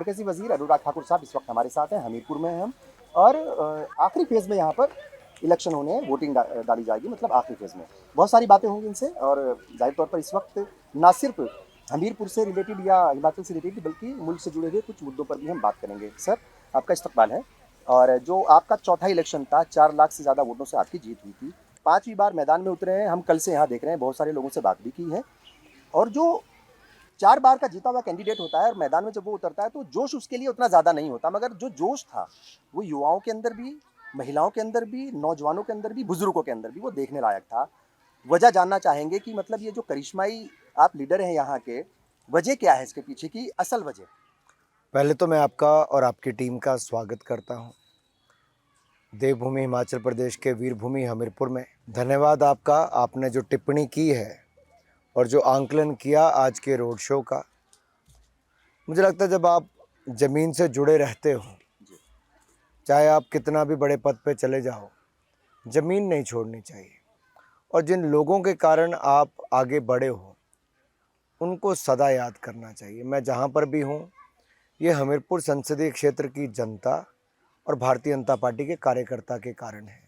मरकज़ी वज़ीर अनुराग ठाकुर साहब इस वक्त हमारे साथ हैं, हमीरपुर में हैं हम। और आखिरी फेज़ में यहाँ पर इलेक्शन होने हैं, वोटिंग डाली जाएगी, मतलब आखिरी फेज़ में बहुत सारी बातें होंगी इनसे। और जाहिर तौर पर इस वक्त ना सिर्फ हमीरपुर से रिलेटेड या हिमाचल से रिलेटेड बल्कि मुल्क से जुड़े हुए कुछ मुद्दों पर भी हम बात करेंगे। सर, आपका इस्तकबाल है। और जो आपका चौथा इलेक्शन था, 4 लाख से ज़्यादा वोटों से आपकी जीत हुई थी, 5वीं बार मैदान में उतरे हैं। हम कल से यहाँ देख रहे हैं, बहुत सारे लोगों से बात भी की है। और जो 4 बार का जीता हुआ कैंडिडेट होता है और मैदान में जब वो उतरता है तो जोश उसके लिए उतना ज़्यादा नहीं होता, मगर जो जोश था वो युवाओं के अंदर भी, महिलाओं के अंदर भी, नौजवानों के अंदर भी, बुजुर्गों के अंदर भी वो देखने लायक था। वजह जानना चाहेंगे कि मतलब ये जो करिश्माई आप लीडर हैं यहाँ के, वजह क्या है इसके पीछे की असल वजह? पहले तो मैं आपका और आपकी टीम का स्वागत करता हूं देवभूमि हिमाचल प्रदेश के वीरभूमि हमीरपुर में। धन्यवाद आपका, आपने जो टिप्पणी की है और जो आंकलन किया आज के रोड शो का। मुझे लगता है जब आप ज़मीन से जुड़े रहते हो, चाहे आप कितना भी बड़े पद पे चले जाओ, ज़मीन नहीं छोड़नी चाहिए। और जिन लोगों के कारण आप आगे बढ़े हो उनको सदा याद करना चाहिए। मैं जहाँ पर भी हूँ, ये हमीरपुर संसदीय क्षेत्र की जनता और भारतीय जनता पार्टी के कार्यकर्ता के कारण है।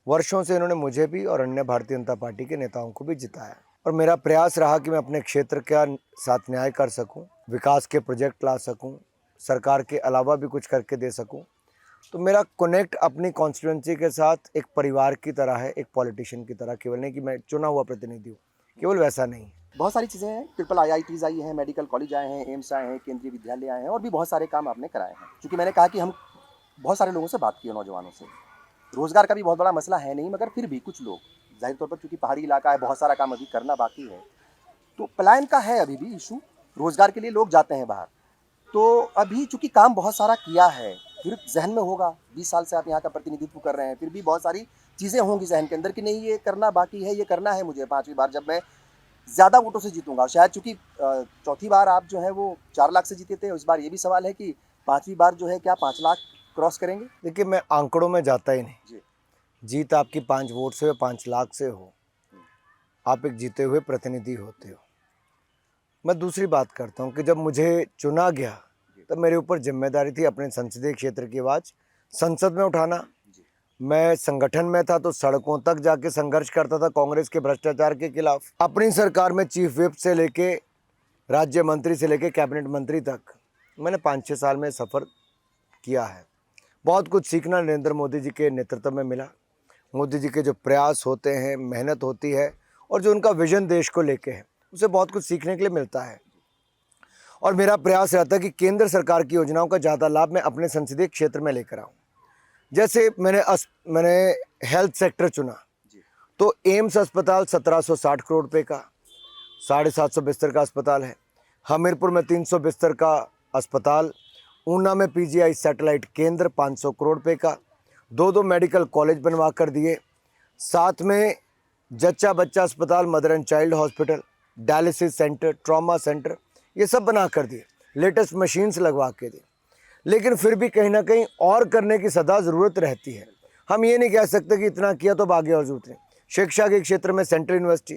वर्षों से इन्होंने मुझे भी और अन्य भारतीय जनता पार्टी के नेताओं को भी जिताया और मेरा प्रयास रहा कि मैं अपने क्षेत्र का साथ न्याय कर सकूं, विकास के प्रोजेक्ट ला सकूं, सरकार के अलावा भी कुछ करके दे सकूं। तो मेरा कनेक्ट अपनी कॉन्स्टिट्यूंसी के साथ एक परिवार की तरह है, एक पॉलिटिशियन की तरह। केवल नहीं कि मैं चुना हुआ प्रतिनिधि हूँ, केवल वैसा नहीं है। बहुत सारी चीज़ें हैं, ट्रिपल IITs आई हैं, मेडिकल कॉलेज आए हैं, एम्स आए हैं, केंद्रीय विद्यालय आए हैं और भी बहुत सारे काम आपने कराए हैं। चूँकि मैंने कहा कि हम बहुत सारे लोगों से बात की है, नौजवानों से। रोज़गार का भी बहुत बड़ा मसला है नहीं, मगर फिर भी कुछ लोग, ज़ाहिर तौर पर चूँकि पहाड़ी इलाका है, बहुत सारा काम अभी करना बाकी है। तो पलायन का है अभी भी इशू, रोज़गार के लिए लोग जाते हैं बाहर। तो अभी चूँकि काम बहुत सारा किया है, फिर ज़हन में होगा, 20 साल से आप यहाँ का प्रतिनिधित्व कर रहे हैं, फिर भी बहुत सारी चीज़ें होंगी ज़हन के अंदर कि नहीं ये करना बाकी है, ये करना है मुझे 5वीं बार जब मैं ज़्यादा वोटों से जीतूँगा। शायद चूँकि चौथी बार आप जो है वो 4 लाख से जीते थे, इस बार ये भी सवाल है कि 5वीं बार जो है क्या 5 लाख क्रॉस करेंगे? देखिए, मैं आंकड़ों में जाता ही नहीं। जी। जीत आपकी 5 वोट से हो, 5 लाख से हो, आप एक जीते हुए प्रतिनिधि होते हो। मैं दूसरी बात करता हूँ कि जब मुझे चुना गया तब मेरे ऊपर जिम्मेदारी थी अपने संसदीय क्षेत्र की आवाज़ संसद में उठाना। मैं संगठन में था तो सड़कों तक जाके संघर्ष करता था कांग्रेस के भ्रष्टाचार के खिलाफ। अपनी सरकार में चीफ विप से लेके राज्य मंत्री से लेके कैबिनेट मंत्री तक मैंने 5-6 साल में सफ़र किया है। बहुत कुछ सीखना नरेंद्र मोदी जी के नेतृत्व में मिला। मोदी जी के जो प्रयास होते हैं, मेहनत होती है और जो उनका विजन देश को लेके है, उसे बहुत कुछ सीखने के लिए मिलता है। और मेरा प्रयास रहता है कि केंद्र सरकार की योजनाओं का ज़्यादा लाभ मैं अपने संसदीय क्षेत्र में लेकर आऊँ। जैसे मैंने हेल्थ सेक्टर चुना तो एम्स अस्पताल 1760 करोड़ रुपये का, 750 बिस्तर का अस्पताल है। हमीरपुर में 300 बिस्तर का अस्पताल, ऊना में PGI सैटेलाइट केंद्र 500 करोड़ रुपये का, 2 मेडिकल कॉलेज बनवा कर दिए। साथ में जच्चा बच्चा अस्पताल, mother and child hospital, dialysis centre, trauma centre, ये सब बना कर दिए। लेटेस्ट मशीन्स लगवा के दी। लेकिन फिर भी कहीं ना कहीं और करने की सदा ज़रूरत रहती है। हम ये नहीं कह सकते कि इतना किया तो आगे और ज़रूरत नहीं। शिक्षा के क्षेत्र में central university,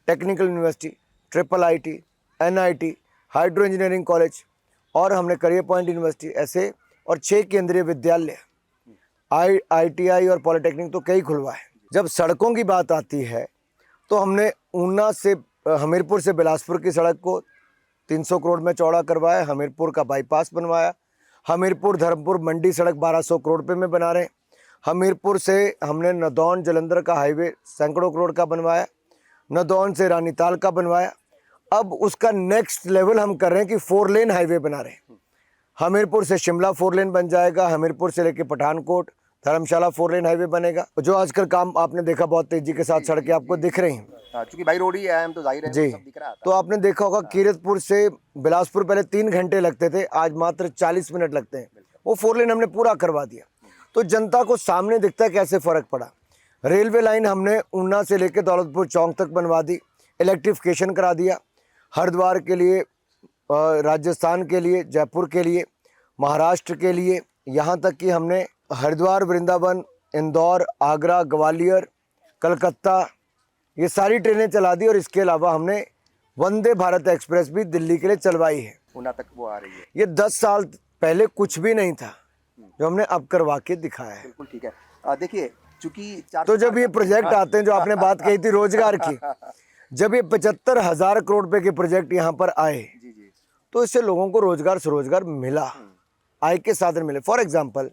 technical university, triple IIT, NIT, hydro engineering college और हमने करियर पॉइंट यूनिवर्सिटी ऐसे और 6 केंद्रीय विद्यालय, ITI और पॉलिटेक्निक तो कई खुलवाए। जब सड़कों की बात आती है तो हमने ऊना से हमीरपुर से बिलासपुर की सड़क को 300 करोड़ में चौड़ा करवाया, हमीरपुर का बाईपास बनवाया। हमीरपुर धर्मपुर मंडी सड़क 1200 करोड़ रुपये में बना रहे हैं। हमीरपुर से हमने नदौन जलंधर का हाईवे सैकड़ों करोड़ का बनवाया, नदौन से रानीताल का बनवाया। अब उसका नेक्स्ट लेवल हम कर रहे हैं कि 4 लेन हाईवे बना रहे हैं। हमीरपुर से शिमला 4 लेन बन जाएगा, हमीरपुर से लेके पठानकोट धर्मशाला 4 लेन हाईवे बनेगा। जो आजकल काम आपने देखा बहुत तेजी के साथ सड़कें आपको दिख रही हैं। चूँकि बाई रोड ही है, हम तो जाहिर है जी, सब दिख रहा तो था। आपने देखा होगा कीरतपुर से बिलासपुर पहले 3 घंटे लगते थे, आज मात्र 40 मिनट लगते हैं। वो 4 लेन हमने पूरा करवा दिया। तो जनता को सामने दिखता है कैसे फ़र्क पड़ा। रेलवे लाइन हमने ऊना से लेकर दौलतपुर चौक तक बनवा दी, इलेक्ट्रिफिकेशन करा दिया। हरिद्वार के लिए, राजस्थान के लिए, जयपुर के लिए, महाराष्ट्र के लिए, यहाँ तक कि हमने हरिद्वार, वृंदावन, इंदौर, आगरा, ग्वालियर, कलकत्ता ये सारी ट्रेनें चला दी। और इसके अलावा हमने वंदे भारत एक्सप्रेस भी दिल्ली के लिए चलवाई है। ऊना तक वो आ रही है। ये 10 साल पहले कुछ भी नहीं था जो हमने अब करवा के दिखाया है। बिल्कुल ठीक है। देखिए चूंकि 400 तो जब ये प्रोजेक्ट आते हैं जो आपने बात कही थी रोजगार की, जब ये 75,000 करोड़ रुपए के प्रोजेक्ट यहाँ पर आए जी जी। तो इससे लोगों को रोजगार स्वरोजगार मिला, आय के साधन मिले। फॉर एग्जाम्पल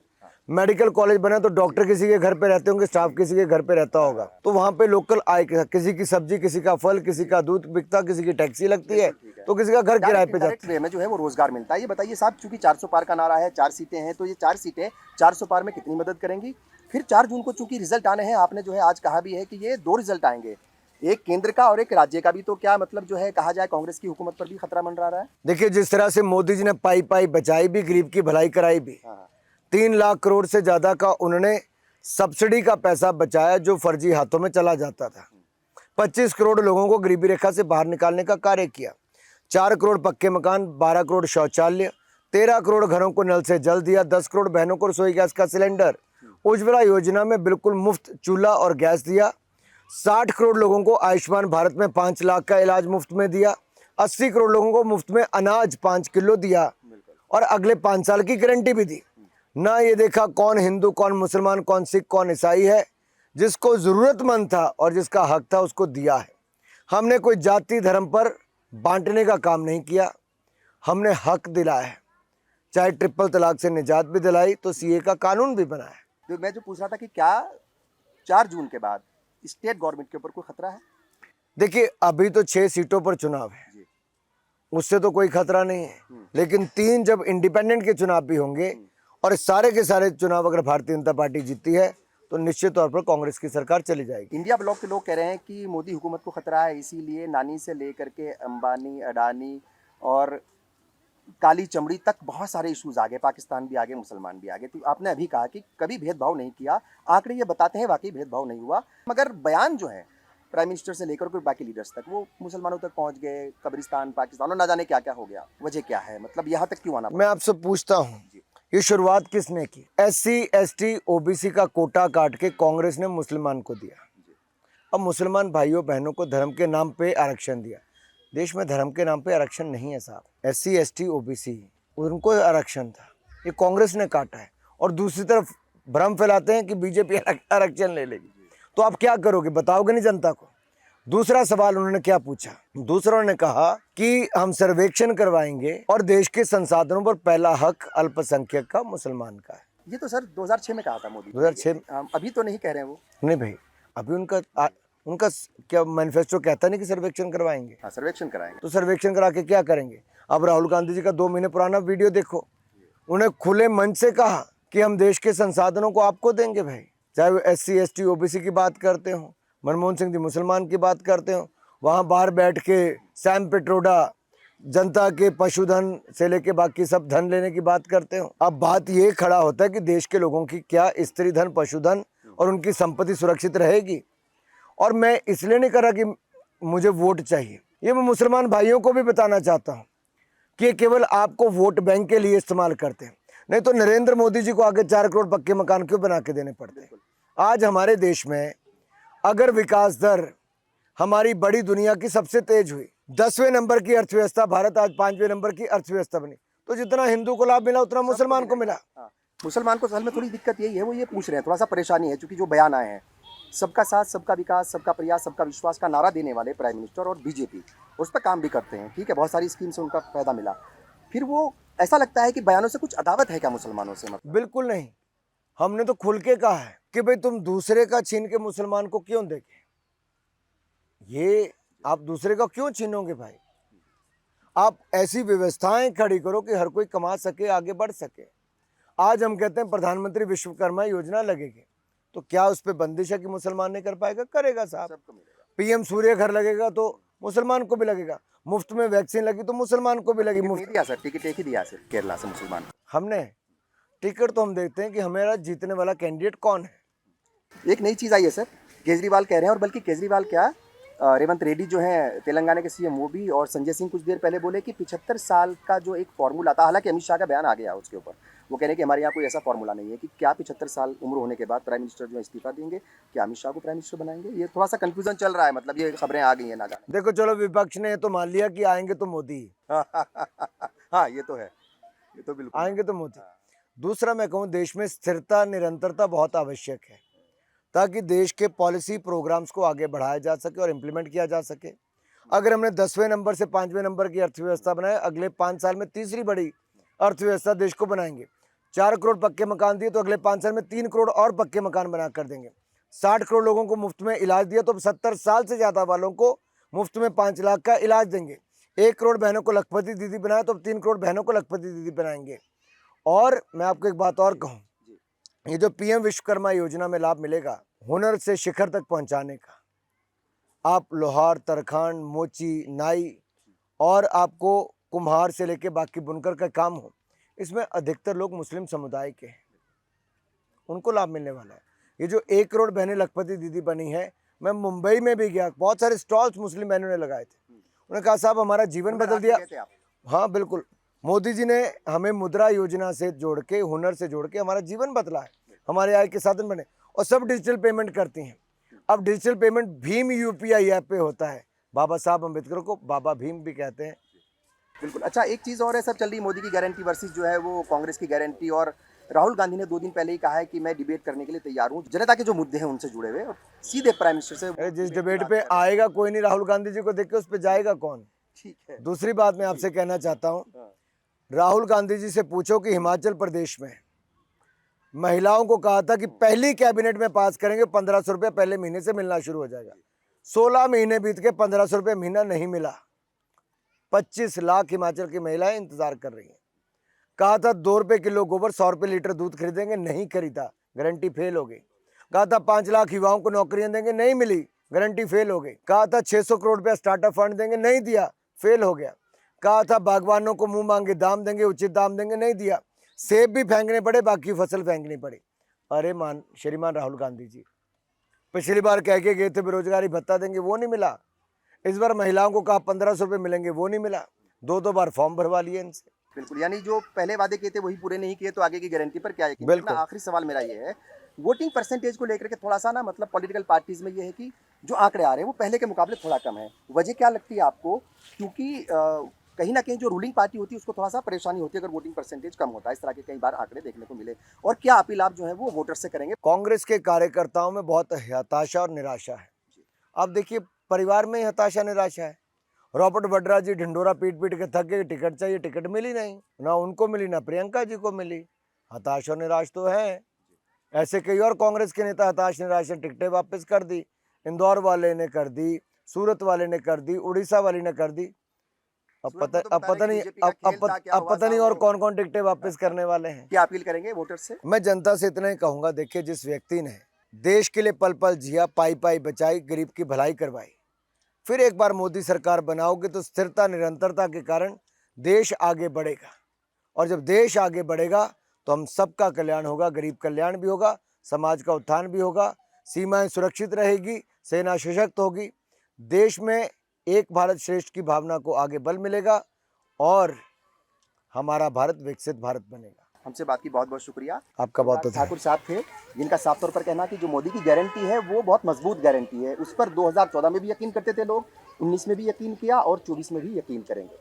मेडिकल कॉलेज बना तो डॉक्टर किसी के घर पे रहते होंगे, स्टाफ किसी के घर पे रहता होगा, तो वहाँ पे लोकल आय के, किसी की सब्जी, किसी का फल, किसी का दूध बिकता, किसी की टैक्सी लगती है, तो किसी का घर किराए पे जाता वे में जो है वो रोजगार मिलता है। ये बताइए साहब, चूंकि 400 पार का नारा है, 4 सीटें हैं, तो ये 4 सीटें 400 पार में कितनी मदद करेंगी? फिर 4 जून को चूंकि रिजल्ट आने हैं, आपने जो है आज कहा भी है कि ये 2 रिजल्ट आएंगे, एक केंद्र का और एक राज्य का भी, तो क्या मतलब जो है कहा जाए कांग्रेस की हुकूमत पर भी खतरा मंडरा रहा है? देखिए जिस तरह से मोदी जी ने पाई पाई बचाई भी, गरीब की भलाई कराई भी, 3 लाख करोड़ से ज्यादा का उन्होंने सब्सिडी का पैसा बचाया जो फर्जी हाथों में चला जाता था। 25 करोड़ लोगों को गरीबी रेखा से बाहर निकालने का कार्य किया। 4 करोड़ पक्के मकान, 12 करोड़ शौचालय, 13 करोड़ घरों को नल से जल दिया, 10 करोड़ बहनों को रसोई गैस का सिलेंडर, उज्ज्वला योजना में बिल्कुल मुफ्त चूल्हा और गैस दिया, 60 करोड़ लोगों को आयुष्मान भारत में 5 लाख का इलाज मुफ्त में दिया, 80 करोड़ लोगों को मुफ्त में अनाज 5 किलो दिया और अगले 5 साल की गारंटी भी दी। ना ये देखा कौन हिंदू, कौन मुसलमान, कौन सिख, कौन ईसाई है, जिसको ज़रूरतमंद था और जिसका हक था उसको दिया है। हमने कोई जाति धर्म पर बांटने का काम नहीं किया, हमने हक दिलाया है। चाहे ट्रिपल तलाक से निजात भी दिलाई तो सीए का कानून भी बनाया है। तो मैं जो पूछ रहा था कि क्या 4 जून के बाद स्टेट गवर्नमेंट के ऊपर कोई खतरा है? देखिए अभी तो 6 सीटों पर चुनाव है, उससे तो कोई खतरा नहीं है, लेकिन 3 जब इंडिपेंडेंट के चुनाव भी होंगे और सारे के सारे चुनाव अगर भारतीय जनता पार्टी जीतती है तो निश्चित तौर पर कांग्रेस की सरकार चली जाएगी। इंडिया ब्लॉक के लोग कह रहे हैं कि मोदी हुकूमत को खतरा है, इसीलिए नानी से लेकर के अंबानी, अडानी और काली चमड़ी तक बहुत सारे इश्यूज आ गए, पाकिस्तान भी आ गए, मुसलमान भी आ गए। तो आपने अभी कहा कि कभी भेदभाव नहीं किया, आंकड़े ये बताते हैं वाकई भेदभाव नहीं हुआ, मगर बयान जो है प्राइम मिनिस्टर से लेकर के बाकी लीडर्स तक वो मुसलमानों तक पहुंच गए, कब्रिस्तान, पाकिस्तान और ना जाने क्या क्या हो गया। वजह क्या है, मतलब यहाँ तक क्यों आना पड़ा? मैं आपसे पूछता हूँ ये शुरुआत किसने की? SC ST OBC का कोटा काट के कांग्रेस ने मुसलमान को दिया। अब मुसलमान भाइयों बहनों को धर्म के नाम पे आरक्षण दिया। देश में धर्म के नाम पे आरक्षण नहीं है साहब। SC ST OBC उनको आरक्षण था, ये कांग्रेस ने काटा है। और दूसरी तरफ भ्रम फैलाते हैं कि बीजेपी आरक्षण ले लेगी, तो आप क्या करोगे, बताओगे नहीं जनता को? दूसरा सवाल उन्होंने क्या पूछा? दूसरा उन्होंने कहा कि हम सर्वेक्षण करवाएंगे और देश के संसाधनों पर पहला हक अल्पसंख्यक का, मुसलमान का है। ये तो सर 2006 में कहा था मोदी। 2006 अभी तो नहीं कह रहे हैं वो। नहीं भाई, अभी उनका क्या मैनिफेस्टो कहता नहीं कि सर्वेक्षण करवाएंगे? हाँ, सर्वेक्षण कराएंगे। तो सर्वेक्षण करा के क्या करेंगे? अब राहुल गांधी जी का 2 महीने पुराना वीडियो देखो, उन्हें खुले मंच से कहा कि हम देश के संसाधनों को आपको देंगे भाई। चाहे वो SC ST OBC की बात करते हो, मनमोहन सिंह जी मुसलमान की बात करते हो, वहाँ बाहर बैठ के सैम पिट्रोडा जनता के पशुधन से लेके बाकी सब धन लेने की बात करते हो। अब बात ये खड़ा होता है कि देश के लोगों की क्या स्त्री धन, पशुधन और उनकी संपत्ति सुरक्षित रहेगी। और मैं इसलिए नहीं कर रहा कि मुझे वोट चाहिए, ये मैं मुसलमान भाइयों को भी बताना चाहता हूँ कि केवल आपको वोट बैंक के लिए इस्तेमाल करते हैं, नहीं तो नरेंद्र मोदी जी को आगे 4 करोड़ पक्के मकान क्यों बना के देने पड़ते हैं? आज हमारे देश में अगर विकास दर हमारी बड़ी दुनिया की सबसे तेज हुई, 10वें नंबर की अर्थव्यवस्था भारत आज 5वें नंबर की अर्थव्यवस्था बनी, तो जितना हिंदू को लाभ मिला उतना मुसलमान को मिला। मुसलमान को असल में थोड़ी दिक्कत यही है, वो ये पूछ रहे हैं, थोड़ा सा परेशानी है, क्योंकि जो बयान आए हैं सबका साथ, सबका विकास, सबका प्रयास, सबका विश्वास का नारा देने वाले प्राइम मिनिस्टर और बीजेपी उस पर काम भी करते हैं, ठीक है, बहुत सारी स्कीम से उनका फायदा मिला, फिर वो ऐसा लगता है कि बयानों से कुछ अदावत है क्या मुसलमानों से? मतलब बिल्कुल नहीं, हमने तो खुल के कहा है कि भाई तुम दूसरे का छीन के मुसलमान को क्यों देंगे? ये आप दूसरे का क्यों छीनोगे भाई? आप ऐसी व्यवस्थाएं खड़ी करो कि हर कोई कमा सके, आगे बढ़ सके। आज हम कहते हैं प्रधानमंत्री विश्वकर्मा योजना लगेगी, तो क्या उस पर बंदिश है कि मुसलमान नहीं कर पाएगा? करेगा साहब। PM सूर्य घर लगेगा तो मुसलमान को भी लगेगा, मुफ्त में वैक्सीन लगी तो मुसलमान को भी लगी। मुफ्त दिया सर, टिकट एक ही दिया सर केरला से मुसलमान। हमने टिकट तो हम देखते हैं कि हमारा जीतने वाला कैंडिडेट कौन है। एक नई चीज़ आई है सर, केजरीवाल कह रहे हैं, और बल्कि केजरीवाल क्या, रेवंत रेड्डी जो है तेलंगाना के CM, वो भी, और संजय सिंह कुछ देर पहले बोले कि 75 साल का जो एक फॉर्मूला था, हालांकि अमित शाह का बयान आ गया उसके ऊपर, वो कह रहे हैं कि हमारे यहाँ कोई ऐसा फॉर्मूला नहीं है कि क्या 75 साल उम्र होने के बाद प्राइम मिनिस्टर जो इस्तीफा देंगे, क्या अमित शाह को प्राइम मिनिस्टर बनाएंगे? ये थोड़ा सा कंफ्यूजन चल रहा है, मतलब ये खबरें आ गई है ना जाने। देखो चलो विपक्ष ने तो मान लिया कि आएंगे तो मोदी। हाँ ये तो है, ये तो बिल्कुल आएंगे तो मोदी। हाँ, दूसरा मैं कहूँ देश में स्थिरता निरंतरता बहुत आवश्यक है, ताकि देश के पॉलिसी प्रोग्राम्स को आगे बढ़ाया जा सके और इम्प्लीमेंट किया जा सके। अगर हमने 10वें नंबर से 5वें नंबर की अर्थव्यवस्था बनाए, अगले 5 साल में तीसरी बड़ी अर्थव्यवस्था देश को बनाएंगे। 4 करोड़ पक्के मकान दिए तो अगले 5 साल में 3 करोड़ और पक्के मकान बना कर देंगे। 60 करोड़ लोगों को मुफ्त में इलाज दिया तो अब 70 साल से ज़्यादा वालों को मुफ्त में 5 लाख का इलाज देंगे। 1 करोड़ बहनों को लखपति दीदी बनाया तो अब 3 करोड़ बहनों को लखपति दीदी बनाएंगे। और मैं आपको एक बात और कहूँ, ये जो पीएम विश्वकर्मा योजना में लाभ मिलेगा हुनर से शिखर तक पहुंचाने का, आप लोहार, तरखान, मोची, नाई और आपको कुम्हार से लेके बाकी बुनकर का काम हो, इसमें अधिकतर लोग मुस्लिम समुदाय के हैं, उनको लाभ मिलने वाला है। ये जो 1 करोड़ बहनें लखपति दीदी बनी है, मैं मुंबई में भी गया, बहुत सारे स्टॉल्स मुस्लिम बहनों ने लगाए थे। उन्होंने कहा साहब हमारा जीवन बदल दिया। कहते हैं आप। हाँ बिल्कुल, मोदी जी ने हमें मुद्रा योजना से जोड़ के, हुनर से जोड़ के हमारा जीवन बदला है, हमारे आय के साधन बने और सब डिजिटल पेमेंट करती हैं। अब digital payment Bhim UPI app पे होता है। बाबा साहब अम्बेडकर को बाबा भीम भी कहते हैं। बिल्कुल। अच्छा एक चीज़ और है, सब चल रही मोदी की गारंटी वर्सेस जो है वो कांग्रेस की गारंटी, और राहुल गांधी ने 2 दिन पहले ही कहा है कि मैं डिबेट करने के लिए तैयार हूँ, जनता के जो मुद्दे हैं उनसे जुड़े हुए, और सीधे प्राइम मिनिस्टर से अरे जिस डिबेट पे आएगा कोई नहीं, राहुल गांधी जी को देख के उस पे जाएगा कौन। ठीक है। दूसरी बात मैं आपसे कहना चाहता हूँ, हाँ, राहुल गांधी जी से पूछो कि हिमाचल प्रदेश में महिलाओं को कहा था कि पहली कैबिनेट में पास करेंगे, 1500 रुपये पहले महीने से मिलना शुरू हो जाएगा। 16 महीने बीत के 1500 रुपये महीना नहीं मिला। 25 लाख हिमाचल की महिलाएं इंतजार कर रही हैं। कहा था 2 रुपये किलो गोबर, 100 रुपये लीटर दूध खरीदेंगे, नहीं खरीदा, गारंटी फेल हो गई। कहा था 5 लाख युवाओं को नौकरियां देंगे, नहीं मिली, गारंटी फेल हो गई। कहा था 600 करोड़ रुपया स्टार्टअप फंड देंगे, नहीं दिया, फेल हो गया। कहा था बागवानों को मुंह मांगे दाम देंगे, उचित दाम देंगे, नहीं दिया, सेब भी फेंकने पड़े, बाकी फसल फेंकनी पड़ी। अरे श्रीमान राहुल गांधी जी, पिछली बार कह के गए थे बेरोजगारी भत्ता देंगे, वो नहीं मिला। इस बार महिलाओं को कहा 1500 रुपये मिलेंगे, वो नहीं मिला। 2 बार फॉर्म भरवा लिए इनसे। बिल्कुल। यानी जो पहले वादे किए थे वही पूरे नहीं किए, तो आगे की गारंटी पर क्या यकीन? बिल्कुल। आखिरी सवाल मेरा ये है, वोटिंग परसेंटेज को लेकर के थोड़ा सा ना, मतलब पॉलिटिकल पार्टीज में ये है कि जो आंकड़े आ रहे हैं वो पहले के मुकाबले थोड़ा कम है। वजह क्या लगती है आपको? क्योंकि कहीं ना कहीं जो रूलिंग पार्टी होती है उसको थोड़ा सा परेशानी होती है अगर वोटिंग परसेंटेज कम होता है। इस तरह के कई बार आंकड़े देखने को मिले। और क्या अपील आप जो है वो वोटर से करेंगे? कांग्रेस के कार्यकर्ताओं में बहुत हताशा और निराशा है। आप देखिए, परिवार में ही हताशा निराशा है। रॉबर्ट वड्रा जी ढिंडोरा पीट पीट के थक गए, टिकट चाहिए, टिकट मिली नहीं, ना उनको मिली ना प्रियंका जी को मिली। हताश और निराश तो है। ऐसे कई और कांग्रेस के नेता हताश निराश हैं, टिकटें वापस कर दी, इंदौर वाले ने कर दी, सूरत वाले ने कर दी, उड़ीसा वाले ने कर दी। अब पता नहीं और कौन कौन टिकटें वापस करने वाले हैं। क्या अपील करेंगे वोटर से? मैं जनता से इतना ही कहूंगा, देखिए जिस व्यक्ति ने देश के लिए पल पल जिया, पाई पाई बचाई, गरीब की भलाई करवाई, फिर एक बार मोदी सरकार बनाओगे तो स्थिरता निरंतरता के कारण देश आगे बढ़ेगा। और जब देश आगे बढ़ेगा तो हम सबका कल्याण होगा, गरीब कल्याण भी होगा, समाज का उत्थान भी होगा, सीमाएं सुरक्षित रहेगी, सेना सशक्त होगी, देश में एक भारत श्रेष्ठ की भावना को आगे बल मिलेगा और हमारा भारत विकसित भारत बनेगा। हमसे बात की बहुत बहुत शुक्रिया। आपका बहुत बहुत ठाकुर साहब थे, जिनका साफ तौर पर कहना कि जो मोदी की गारंटी है वो बहुत मजबूत गारंटी है। उस पर 2014 में भी यकीन करते थे लोग, 19 में भी यकीन किया और 24 में भी यकीन करेंगे।